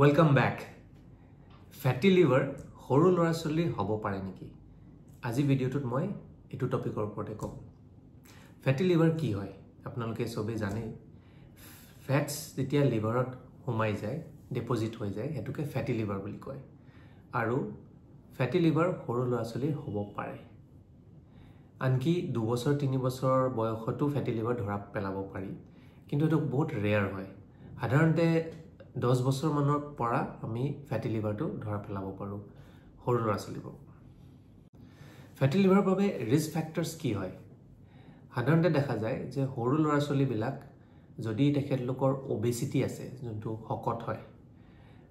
Welcome back. Fatty liver সৰু ল'ৰা ছোৱালীৰ হ'ব পাৰে নেকি? আজি ভিডিঅ'টোত মই এইটো টপিকৰ ওপৰতে ক'ম। ফেটি লিভাৰ কি হয়? আপোনালোকে সবে জানে। ফেটছ যেতিয়া লিভাৰত সোমাই যায়, ডিপজিট হৈ যায়, হেতুকে ফেটি লিভাৰ বুলি কয়। আৰু ফেটি লিভাৰ সৰু ল'ৰা ছোৱালীৰ হ'ব পাৰে। আনকি 2 বছৰ 3 বছৰ বয়সতো ফেটি লিভাৰ ধৰা পেলাব পাৰি। কিন্তু এটো বহুত ৰেয়াৰ হয়। সাধাৰণতে 10 বছৰ মানৰ পৰা আমি ফেটি লিভাৰটো ধৰা পেলাব পাৰো সৰু ল'ৰা ছোৱালীবোৰ। ফেটি লিভাৰৰ বাবে ৰিস্ক ফেক্টৰছ কি হয়? সাধাৰণতে দেখা যায় যে সৰু ল'ৰা ছোৱালীবিলাক যদি তেখেতলোকৰ ওবেসিটি আছে, যোনটো শকত হয়,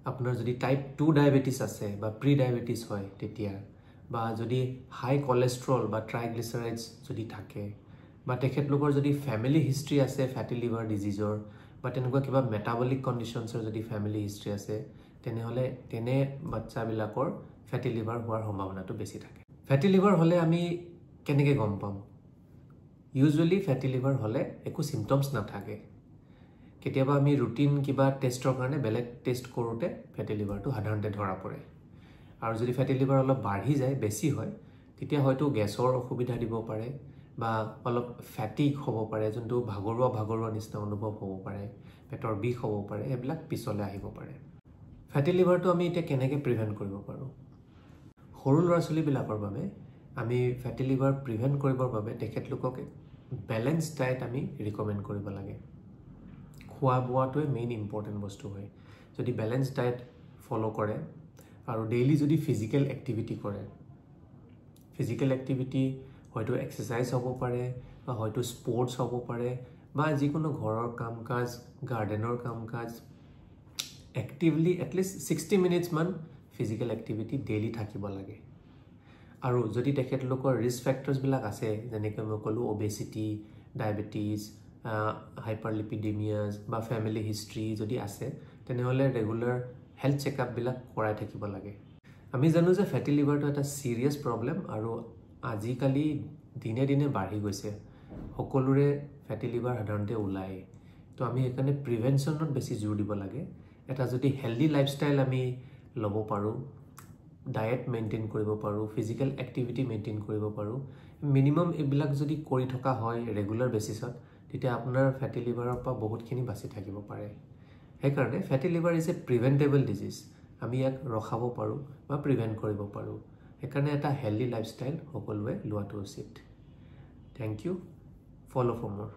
আপোনাৰ যদি টাইপ 2 ডায়াবেটিস আছে বা প্ৰি ডায়াবেটিস হয় তেতিয়া, বা যদি হাই কোলেষ্ট্ৰল বা ট্ৰাইগ্লিচাৰাইডছ যদি থাকে, বা তেখেতলোকৰ যদি ফ্যামিলি হিষ্ট্ৰি আছে ফেটি লিভাৰ ডিজিজৰ, বা তেনেকুৱা কিবা মেটাবলিক কণ্ডিশ্যনছৰ যদি ফ্যামিলি হিষ্ট্ৰি আছে, তেনেহলে তেনে বাচ্চাবিলাকৰ ফেটি লিভাৰ হোৱাৰ সম্ভাৱনাটো বেছি থাকে। ফেটি লিভাৰ হলে আমি কেনেকৈ গম পাম? ইউজুৱেলি ফেটি লিভাৰ হলে একো সিম্পটমছ নাথাকে। কেতিয়াবা আমি ৰুটিন কিবা টেষ্টৰ কাৰণে বেলেগ টেষ্ট কৰোতে ফেটি লিভাৰটো সাধাৰণতে ধৰা পৰে। আৰু যদি ফেটি লিভাৰ অলপ বাঢ়ি যায়, বেছি হয়, তেতিয়া হয়তো গেছৰ অসুবিধা দিব পাৰে, বা অলপ ফেটিক হ'ব পাৰে, যোনটো ভাগৰুৱা নিচিনা অনুভৱ হ'ব পাৰে, পেটৰ বিষ হ'ব পাৰে, এইবিলাক পিছলে আহিব পাৰে। ফেটি লিভাৰটো আমি এতিয়া কেনেকৈ প্ৰিভেন্ট কৰিব পাৰোঁ? সৰু ল'ৰা ছোৱালীবিলাকৰ বাবে আমি ফেটি লিভাৰ প্ৰিভেন্ট কৰিবৰ বাবে তেখেতলোকক বেলেন্স ডায়েট আমি ৰিকমেণ্ড কৰিব লাগে। খোৱা বোৱাটোৱে মেইন ইম্পৰ্টেণ্ট বস্তু হয়। যদি বেলেন্স ডায়েট ফলো কৰে আৰু ডেইলি যদি ফিজিকেল এক্টিভিটি কৰে, ফিজিকেল এক্টিভিটি হয়তো এক্সাৰসাইজ হ'ব পাৰে, বা হয়তো স্পৰ্টছ হ'ব পাৰে, বা যিকোনো ঘৰৰ কাম কাজ, গাৰ্ডেনৰ কাম কাজ, এক্টিভলি এটলিষ্ট 60 মিনিটছ মান ফিজিকেল এক্টিভিটি ডেইলি থাকিব লাগে। আৰু যদি তেখেতলোকৰ ৰিস্ক ফেক্টৰছবিলাক আছে, যেনেকৈ মই ক'লোঁ ওবেসিটি, ডায়েবেটিছ, হাইপাৰলিপিডেমিয়াছ বা ফ্যামিলি হিষ্ট্ৰি যদি আছে, তেনেহ'লে ৰেগুলাৰ হেল্থ চেকআপবিলাক কৰাই থাকিব লাগে। আমি জানো যে ফেটি লিভাৰটো এটা চিৰিয়াছ প্ৰব্লেম, আৰু আজিকালি দিনে দিনে বাঢ়ি গৈছে। সকলোৰে ফেটি লিভাৰ সাধাৰণতে ওলায়। তো আমি সেইকাৰণে প্ৰিভেনশ্যনত বেছি জোৰ দিব লাগে। এটা যদি হেল্ডি লাইফষ্টাইল আমি ল'ব পাৰোঁ, ডায়েট মেইনটেইন কৰিব পাৰোঁ, ফিজিকেল এক্টিভিটি মেইনটেইন কৰিব পাৰোঁ, মিনিমাম এইবিলাক যদি কৰি থকা হয় ৰেগুলাৰ বেচিছত, তেতিয়া আপোনাৰ ফেটি লিভাৰৰ পৰা বহুতখিনি বাচি থাকিব পাৰে। সেইকাৰণে ফেটি লিভাৰ ইজ এ প্ৰিভেণ্টেবল ডিজিজ। আমি ইয়াক ৰখাব পাৰোঁ বা প্ৰিভেণ্ট কৰিব পাৰোঁ। সেইকাৰণে এটা হেল্ডি লাইফষ্টাইল সকলোৱে লোৱাটো উচিত। Thank U. ফলো ফৰ মোৰ।